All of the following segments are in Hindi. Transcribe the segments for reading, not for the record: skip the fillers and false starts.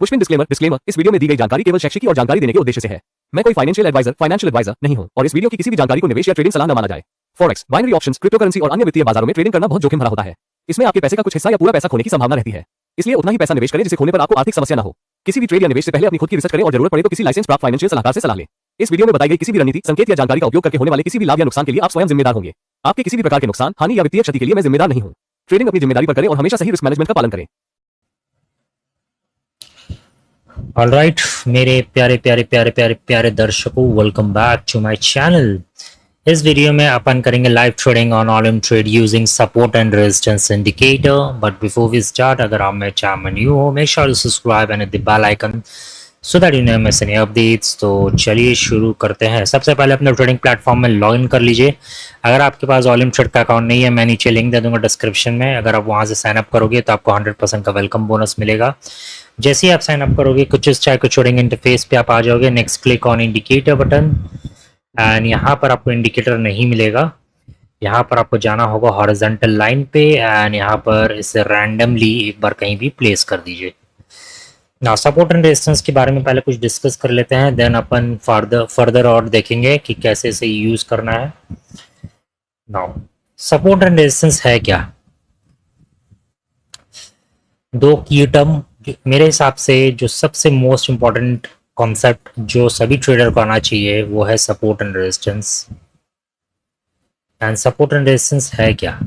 पुष्पिन डिस्क्लेमर डिस्क्लेमर इस वीडियो में दी गई जानकारी केवल शैक्षिक और जानकारी देने के उद्देश्य से है। मैं कोई फाइनेंशियल एडवाइजर नहीं हूं और इस वीडियो की किसी भी जानकारी को निवेश या ट्रेडिंग सलाह न माना जाए। फॉरेक्स, बाइनरी ऑप्शंस, क्रिप्टोकरेंसी और अन्य वित्तीय बाजारों में ट्रेडिंग करना बहुत जोखिम भरा होता है। इसमें आपके पैसे का कुछ हिस्सा या पूरा पैसा खोने की संभावना रहती है, इसलिए उतना ही पैसा निवेश करें जिसे खोने पर आपको आर्थिक समस्या न हो। किसी भी ट्रेड या निवेश से पहले अपनी खुद की रिसर्च करें और जरूरत पड़े तो किसी लाइसेंस प्राप्त फाइनेंशियल सलाहकार से सलाह लें। इस वीडियो में बताई गई किसी भी रणनीति, संकेत या जानकारी का उपयोग करके होने वाले किसी भी लाभ या नुकसान के लिए आप स्वयं जिम्मेदार होंगे। आपके किसी भी प्रकार के नुकसान, हानि या वित्तीय क्षति के लिए मैं जिम्मेदार नहीं हूं। ट्रेडिंग अपनी जिम्मेदारी पर करें और हमेशा सही रिस्क मैनेजमेंट का पालन करें। ऑलराइट मेरे प्यारे प्यारे प्यारे प्यारे प्यारे दर्शकों, welcome back to my channel. इस वीडियो में अपन करेंगे live trading on all trade using support and resistance indicator. But before we start, अगर आप मेरे चैनल में न्यू हो, make sure to subscribe and hit the bell icon so that you never miss any updates. तो चलिए शुरू करते हैं। सबसे पहले अपने ट्रेडिंग प्लेटफॉर्म में लॉग इन कर लीजिए। अगर आपके पास ऑल इन ट्रेड का अकाउंट नहीं है, मैं नीचे लिंक दे दूंगा डिस्क्रिप्शन में। अगर आप वहां से साइन अप करोगे तो आपको 100% का वेलकम बोनस मिलेगा। जैसे ही आप साइन अप करोगे कुछ इस टाइप के ट्रेडिंग इंटरफेस पे आप आ जाओगे। Next click on indicator button and यहाँ पर आपको इंडिकेटर नहीं मिलेगा। यहाँ पर आपको जाना होगा हॉरिजॉन्टल लाइन पे एंड यहाँ पर इसे रैंडमली एक बार कहीं भी प्लेस कर दीजिए। नाउ सपोर्ट एंड रेजिस्टेंस के बारे में पहले कुछ डिस्कस कर लेते हैं, देन अपन फर्दर और देखेंगे कि कैसे इसे यूज करना है। नाउ सपोर्ट एंड रेजिस्टेंस है क्या? दो की टर्म मेरे हिसाब से जो सबसे मोस्ट इंपॉर्टेंट कॉन्सेप्ट जो सभी ट्रेडर को आना चाहिए वो है support and resistance. And support and resistance है क्या?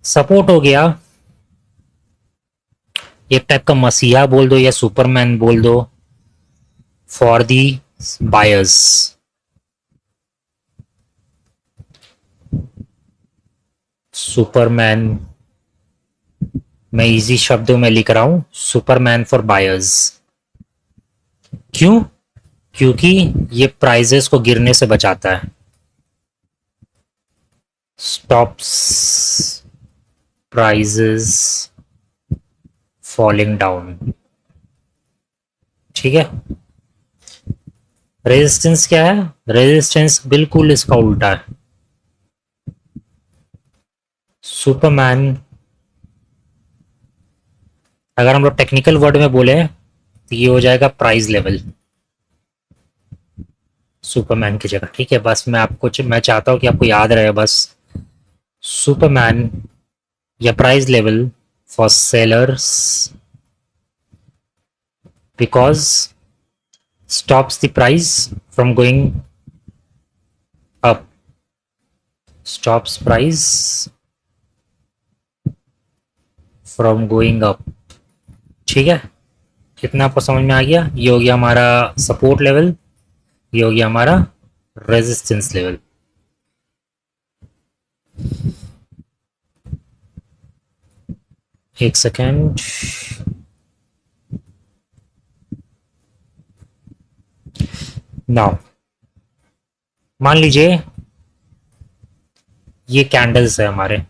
सपोर्ट हो गया एक टाइप का मसीहा बोल दो या सुपरमैन बोल दो फॉर दी बायर्स। सुपरमैन मैं इजी शब्दों में लिख रहा हूं, सुपरमैन फॉर बायर्स। क्यों? क्योंकि ये प्राइजेस को गिरने से बचाता है, स्टॉप्स प्राइजेस फॉलिंग डाउन। ठीक है। रेजिस्टेंस क्या है? रेजिस्टेंस बिल्कुल इसका उल्टा है। सुपरमैन अगर हम लोग टेक्निकल वर्ड में बोले तो ये हो जाएगा प्राइस लेवल सुपरमैन की जगह। ठीक है, बस मैं चाहता हूं कि आपको याद रहे बस सुपरमैन या price level for sellers because stops the price from going up, stops price from going up. ठीक है, कितना आपको समझ में आ गया? ये हो गया हमारा सपोर्ट लेवल, ये हो गया हमारा रेजिस्टेंस लेवल। एक सेकेंड। नाउ मान लीजिए ये कैंडल्स है हमारे।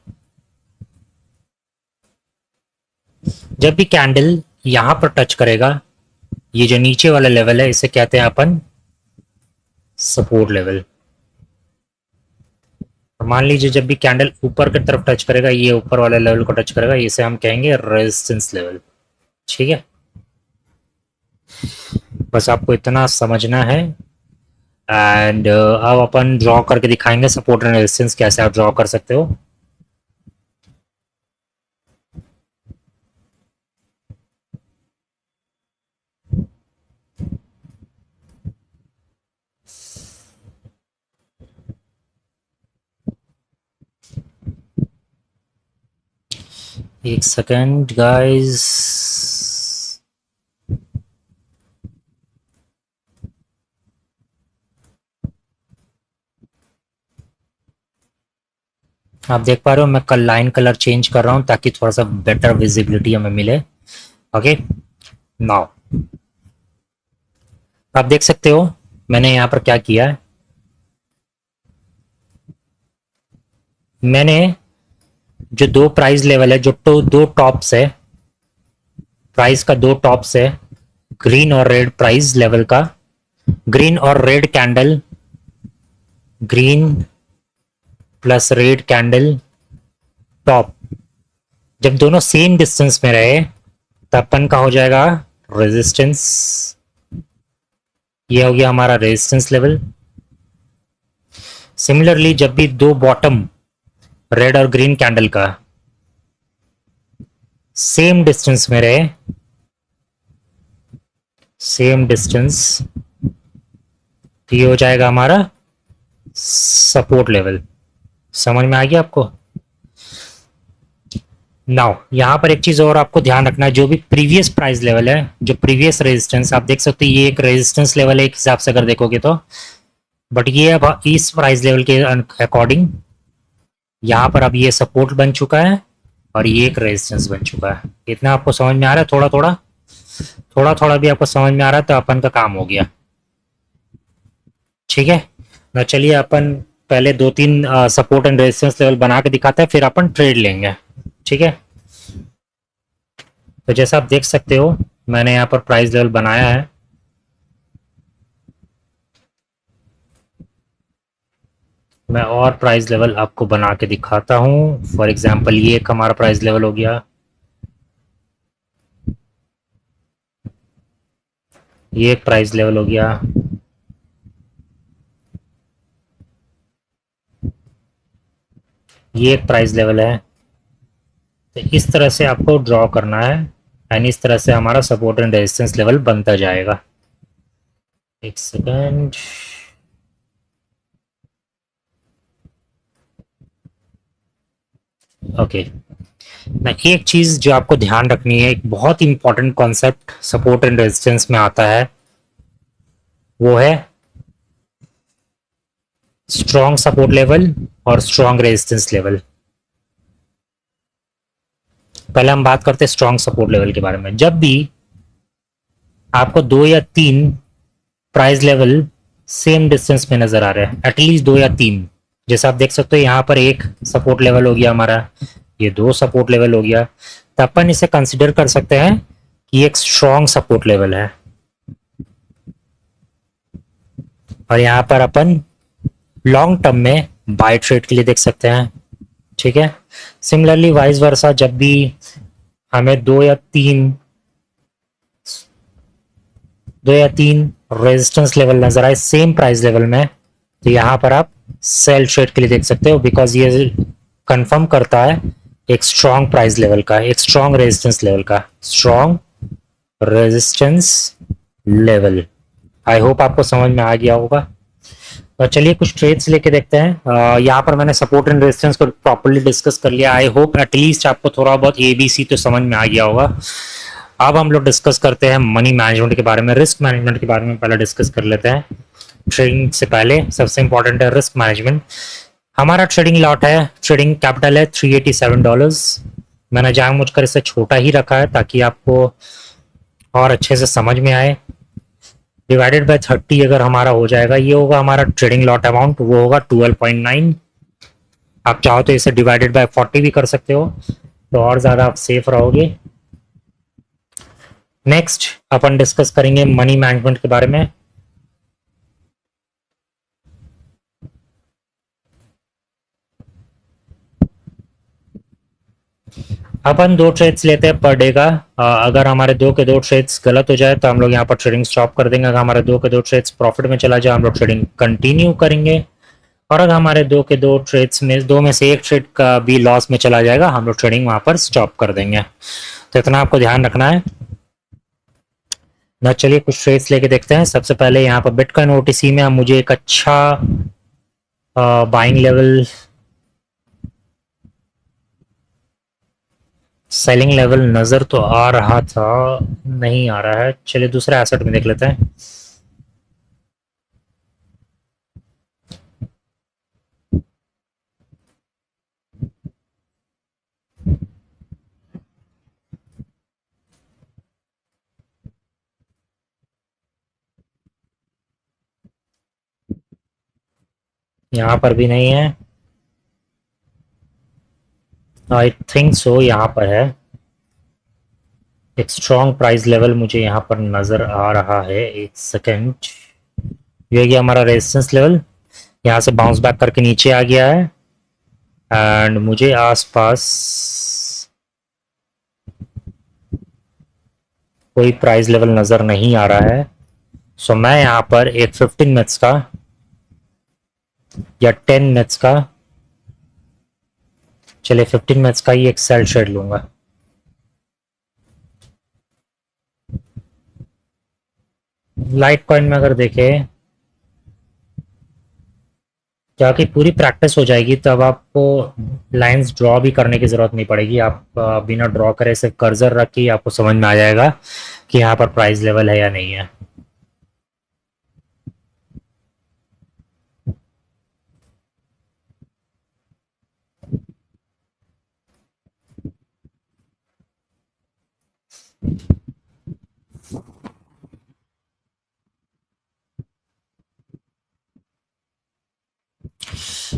जब भी कैंडल यहां पर टच करेगा, ये जो नीचे वाला लेवल है इसे कहते हैं अपन सपोर्ट लेवल। मान लीजिए जब भी कैंडल ऊपर की तरफ टच करेगा, ये ऊपर वाले लेवल को टच करेगा, इसे हम कहेंगे रेजिस्टेंस लेवल। ठीक है, बस आपको इतना समझना है। एंड अब अपन ड्रॉ करके दिखाएंगे सपोर्ट एंड रेजिस्टेंस कैसे आप ड्रॉ कर सकते हो। एक सेकेंड गाइस। आप देख पा रहे हो मैं कल लाइन कलर चेंज कर रहा हूं ताकि थोड़ा सा बेटर विजिबिलिटी हमें मिले। ओके, नाउ आप देख सकते हो मैंने यहां पर क्या किया है। मैंने जो दो प्राइस लेवल है, जो दो टॉप्स है, प्राइस का दो टॉप्स है, ग्रीन और रेड प्राइस लेवल का, ग्रीन और red candle, green plus red candle top, जब दोनों सेम डिस्टेंस में रहे तब अपन का हो जाएगा रेजिस्टेंस, ये हो गया हमारा रेजिस्टेंस लेवल। सिमिलरली जब भी दो बॉटम रेड और ग्रीन कैंडल का सेम डिस्टेंस में रहे, सेम डिस्टेंस, तो ये हो जाएगा हमारा सपोर्ट लेवल। समझ में आ गया आपको? नाउ यहां पर एक चीज और आपको ध्यान रखना है, जो भी प्रीवियस प्राइस लेवल है, जो प्रीवियस रेजिस्टेंस आप देख सकते हो, ये एक रेजिस्टेंस लेवल है एक हिसाब से अगर देखोगे तो, बट ये अब इस प्राइस लेवल के अकॉर्डिंग यहां पर अब ये सपोर्ट बन चुका है और ये एक रेजिस्टेंस बन चुका है। इतना आपको समझ में आ रहा है? थोड़ा थोड़ा थोड़ा थोड़ा भी आपको समझ में आ रहा है तो अपन का काम हो गया। ठीक है ना, चलिए अपन पहले दो तीन सपोर्ट एंड रेजिस्टेंस लेवल बना के दिखाते हैं, फिर अपन ट्रेड लेंगे। ठीक है, तो जैसा आप देख सकते हो मैंने यहाँ पर प्राइस लेवल बनाया है। मैं और प्राइस लेवल आपको बना के दिखाता हूँ। फॉर एग्जांपल ये एक हमारा प्राइस लेवल हो गया, ये एक प्राइस लेवल हो गया, ये एक प्राइस लेवल है। तो इस तरह से आपको ड्रॉ करना है एंड इस तरह से हमारा सपोर्ट एंड रेजिस्टेंस लेवल बनता जाएगा। एक सेकेंड, ओके। ना एक चीज जो आपको ध्यान रखनी है, एक बहुत important concept support and resistance में आता है, वो है स्ट्रॉन्ग सपोर्ट लेवल और स्ट्रॉन्ग रेजिस्टेंस लेवल। पहले हम बात करते हैं स्ट्रॉन्ग सपोर्ट लेवल के बारे में। जब भी आपको दो या तीन प्राइस लेवल सेम डिस्टेंस में नजर आ रहे हैं, एटलीस्ट दो या तीन, जैसा आप देख सकते हो यहाँ पर एक सपोर्ट लेवल हो गया हमारा, ये दो सपोर्ट लेवल हो गया, तो अपन इसे कंसिडर कर सकते हैं कि एक स्ट्रॉन्ग सपोर्ट लेवल है और यहाँ पर अपन लॉन्ग टर्म में बाय ट्रेड के लिए देख सकते हैं। ठीक है, सिमिलरली वाइस वर्सा, जब भी हमें दो या तीन रेजिस्टेंस लेवल नजर आए सेम प्राइस लेवल में, तो यहां पर आप सेल ट्रेड के लिए देख सकते हो, बिकॉज ये कंफर्म करता है एक स्ट्रॉन्ग प्राइस लेवल का, एक स्ट्रॉन्ग रेजिस्टेंस लेवल का, strong resistance level. I hope आपको समझ में आ गया होगा। तो चलिए कुछ ट्रेड्स लेके देखते हैं। यहाँ पर मैंने सपोर्ट एंड रेजिस्टेंस को प्रॉपर्ली डिस्कस कर लिया। आई होप एटलीस्ट आपको थोड़ा बहुत एबीसी तो समझ में आ गया होगा। अब हम लोग डिस्कस करते हैं मनी मैनेजमेंट के बारे में, रिस्क मैनेजमेंट के बारे में पहले डिस्कस कर लेते हैं। ट्रेडिंग से पहले सबसे इंपॉर्टेंट है रिस्क मैनेजमेंट। हमारा ट्रेडिंग लॉट है, ट्रेडिंग कैपिटल है $387। मैंने जानबूझकर इसे छोटा ही रखा है ताकि आपको और अच्छे से समझ में आए। डिवाइडेड बाय 30 अगर हमारा हो जाएगा, ये होगा हमारा ट्रेडिंग लॉट अमाउंट, वो होगा 12.9। आप चाहो तो इसे डिवाइडेड बाय 40 भी कर सकते हो, तो और ज्यादा आप सेफ रहोगे। नेक्स्ट अपन डिस्कस करेंगे मनी मैनेजमेंट के बारे में। अपन दो ट्रेड्स लेते हैं पर डे का। अगर हमारे दो के दो ट्रेड्स गलत हो जाए तो हम लोग यहाँ पर ट्रेडिंग स्टॉप कर देंगे। अगर हमारे दो के दो ट्रेड्स प्रॉफिट में चला जाए हम लोग ट्रेडिंग कंटिन्यू करेंगे, और अगर हमारे दो के दो ट्रेड्स में दो में से एक ट्रेड का भी लॉस में चला जाएगा हम लोग ट्रेडिंग वहां पर स्टॉप कर देंगे। तो इतना आपको ध्यान रखना है ना। चलिए कुछ ट्रेड्स लेके देखते हैं। सबसे पहले यहाँ पर बिटकॉइन ओटीसी में मुझे एक अच्छा बाइंग लेवल, सेलिंग लेवल नजर तो आ रहा था, नहीं आ रहा है। चलिए दूसरे एसेट में देख लेते हैं। यहां पर भी नहीं है, आई थिंक सो यहाँ पर है। एक स्ट्रॉन्ग प्राइस लेवल मुझे यहाँ पर नजर आ रहा है, एक सेकेंड। ये हमारा रेजिस्टेंस लेवल यहाँ से बाउंस बैक करके नीचे आ गया है एंड मुझे आसपास कोई प्राइस लेवल नज़र नहीं आ रहा है। सो मैं यहाँ पर एक 15 मिनट्स का या 10 मिनट्स का, चलिए 15 मिनट्स का ही एक सेल शेड लूंगा। लाइट कॉइन में अगर देखें, जाके पूरी प्रैक्टिस हो जाएगी तब आपको लाइंस ड्रॉ भी करने की ज़रूरत नहीं पड़ेगी। आप बिना ड्रॉ करे सिर्फ कर्सर रख के आपको समझ में आ जाएगा कि यहाँ पर प्राइस लेवल है या नहीं है।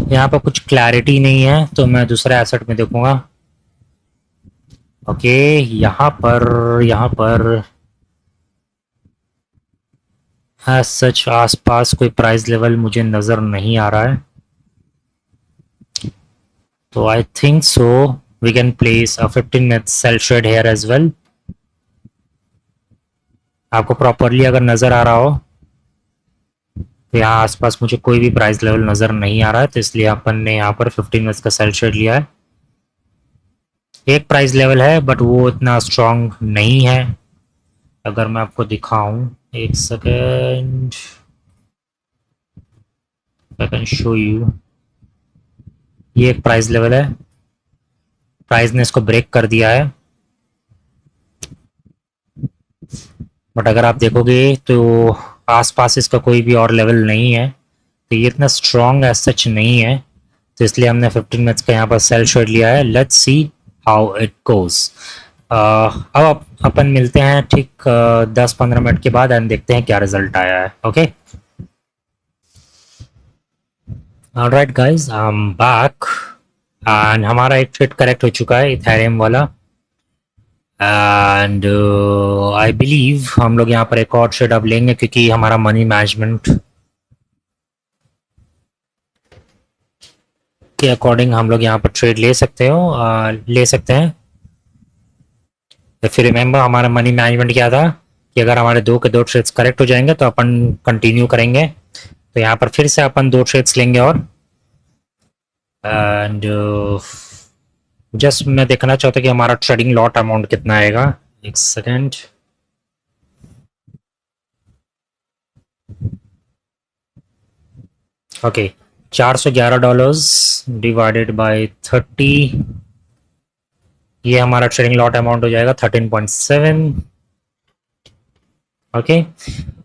यहाँ पर कुछ क्लैरिटी नहीं है तो मैं दूसरे एसेट में देखूंगा। ओके, यहाँ पर है सच आसपास कोई प्राइस लेवल मुझे नज़र नहीं आ रहा है, तो I think so we can place a 15 minute sell shade here as well. आपको प्रॉपरली अगर नज़र आ रहा हो तो यहाँ आसपास मुझे कोई भी प्राइस लेवल नज़र नहीं आ रहा है, तो इसलिए अपन ने यहाँ पर 15 मिनट्स का सेल शेड लिया है। एक प्राइस लेवल है बट वो इतना स्ट्रॉन्ग नहीं है। अगर मैं आपको दिखाऊं, एक second, I can show you. ये एक प्राइस लेवल है, प्राइस ने इसको ब्रेक कर दिया है, बट अगर आप देखोगे तो आसपास इसका कोई भी और लेवल नहीं है, तो ये इतना स्ट्रॉन्ग एज सच नहीं है, तो इसलिए हमने 15 मिनट्स का यहाँ पर सेल शेड लिया है। Let's see how it goes. अब अपन मिलते हैं ठीक 10-15 मिनट के बाद एंड देखते हैं क्या रिजल्ट आया है। Okay, alright guys, I am back and हमारा एक ट्रेड करेक्ट हो चुका है इथेरियम वाला, एंड आई बिलीव हम लोग यहाँ पर एक और ट्रेड अब लेंगे क्योंकि हमारा मनी मैनेजमेंट के अकॉर्डिंग हम लोग यहाँ पर ट्रेड ले सकते हैं। फिर रिमेंबर हमारा मनी मैनेजमेंट क्या था कि अगर हमारे दो के दो ट्रेड्स करेक्ट हो जाएंगे तो अपन कंटिन्यू करेंगे। तो यहाँ पर फिर से अपन 2 ट्रेड्स लेंगे और एंड जस्ट मैं देखना चाहता कि हमारा ट्रेडिंग लॉट अमाउंट कितना आएगा। एक सेकेंड, ओके, $411 डिवाइडेड बाय 30, ये हमारा ट्रेडिंग लॉट अमाउंट हो जाएगा 13.7। ओके,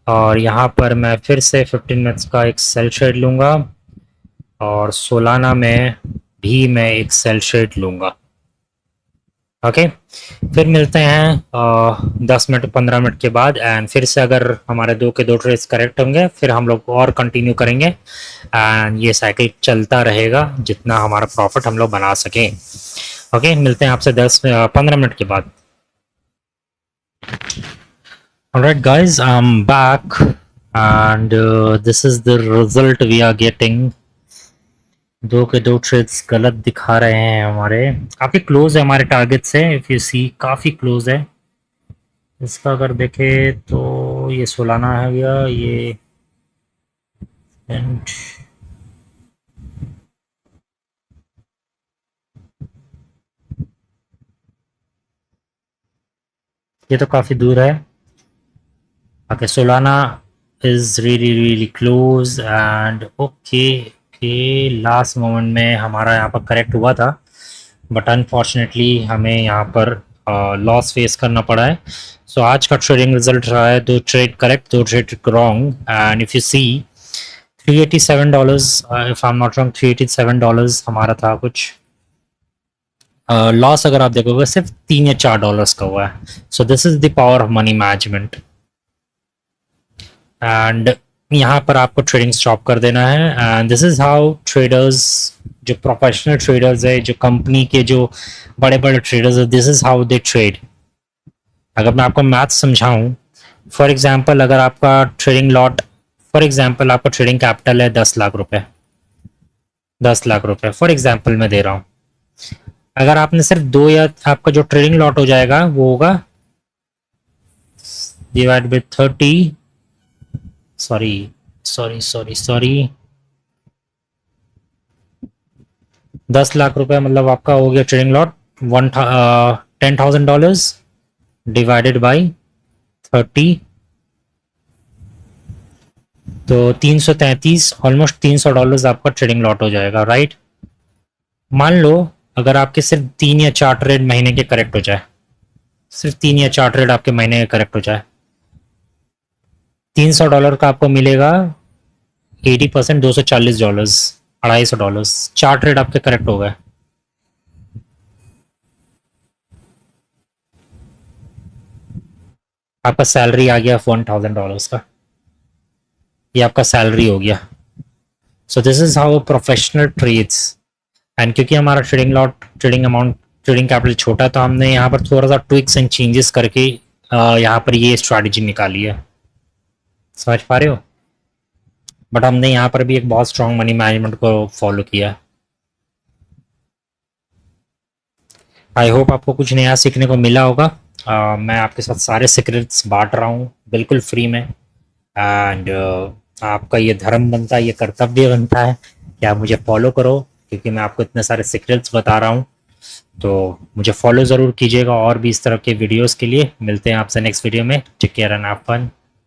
और यहाँ पर मैं फिर से 15 मिनट्स का एक सेल शेड लूँगा और सोलाना में भी मैं एक सेल शेड लूँगा। ओके, फिर मिलते हैं 10 मिनट 15 मिनट के बाद, एंड फिर से अगर हमारे दो के दो ट्रेड्स करेक्ट होंगे फिर हम लोग और कंटिन्यू करेंगे एंड ये साइकिल चलता रहेगा जितना हमारा प्रॉफिट हम लोग बना सकें। ओके, मिलते हैं आपसे 10-15 मिनट के बाद। Alright guys, I'm back and this is the result we are getting। दो के दो ट्रेड्स गलत दिखा रहे हैं हमारे, काफ़ी क्लोज है हमारे टारगेट से। इफ़ यू सी काफ़ी क्लोज है। इसका अगर देखे तो ये सोलाना है गया ये, एंड ये तो काफ़ी दूर है। Okay, Solana is really close and okay, last moment में हमारा यहाँ पर करेक्ट हुआ था बट अनफॉर्चुनेटली हमें यहाँ पर लॉस फेस करना पड़ा है। सो आज का ट्रेडिंग रिजल्ट रहा है 2 trade correct 2 trade wrong, and if you see $387, if I am not wrong $387 हमारा था कुछ। लॉस अगर आप देखोगे सिर्फ $3 या $4 का हुआ है। So this is the power of money management, and यहाँ पर आपको ट्रेडिंग स्टॉप कर देना है। And this is how traders, जो प्रोफेशनल ट्रेडर्स है, जो कंपनी के जो बड़े बड़े ट्रेडर्स है, this is how they trade. अगर मैं आपको मैथ समझाऊं, फॉर एग्जांपल अगर आपका ट्रेडिंग लॉट, फॉर एग्जांपल आपका ट्रेडिंग कैपिटल है 10 लाख रुपए, 10 लाख रुपए फॉर एग्जांपल मैं दे रहा हूँ। अगर आपने सिर्फ 2 या आपका जो ट्रेडिंग लॉट हो जाएगा वो होगा डिवाइड बाय 30, सॉरी 10 लाख रुपए मतलब आपका हो गया ट्रेडिंग लॉट $10,000 डिवाइडेड बाय 30, तो 333 ऑलमोस्ट $300 आपका ट्रेडिंग लॉट हो जाएगा, राइट। मान लो अगर आपके सिर्फ 3 या 4 ट्रेड महीने के करेक्ट हो जाए, सिर्फ 3 या 4 ट्रेड आपके महीने के करेक्ट हो जाए, $300 का आपको मिलेगा 80%, $240, $250, 4 ट्रेड आपके करेक्ट हो गए। आपका सैलरी आ गया $1,000 का, ये आपका सैलरी हो गया। So this is how professional trades. And क्योंकि हमारा trading lot, trading amount, trading capital छोटा, तो हमने यहाँ पर थोड़ा सा ट्विक्स एंड चेंजेस करके यहाँ पर ये स्ट्रैटेजी निकाली है, समझ पा रहे हो। बट हमने यहाँ पर भी एक बहुत स्ट्रॉन्ग मनी मैनेजमेंट को फॉलो किया। आई होप आपको कुछ नया सीखने को मिला होगा। मैं आपके साथ सारे सीक्रेट्स बांट रहा हूँ बिल्कुल फ्री में। एंड आपका ये धर्म बनता है, ये कर्तव्य बनता है कि आप मुझे फॉलो करो, क्योंकि मैं आपको इतने सारे सीक्रेट्स बता रहा हूँ। तो मुझे फॉलो ज़रूर कीजिएगा और भी इस तरह के वीडियोस के लिए। मिलते हैं आपसे नेक्स्ट वीडियो में। Take care and have fun.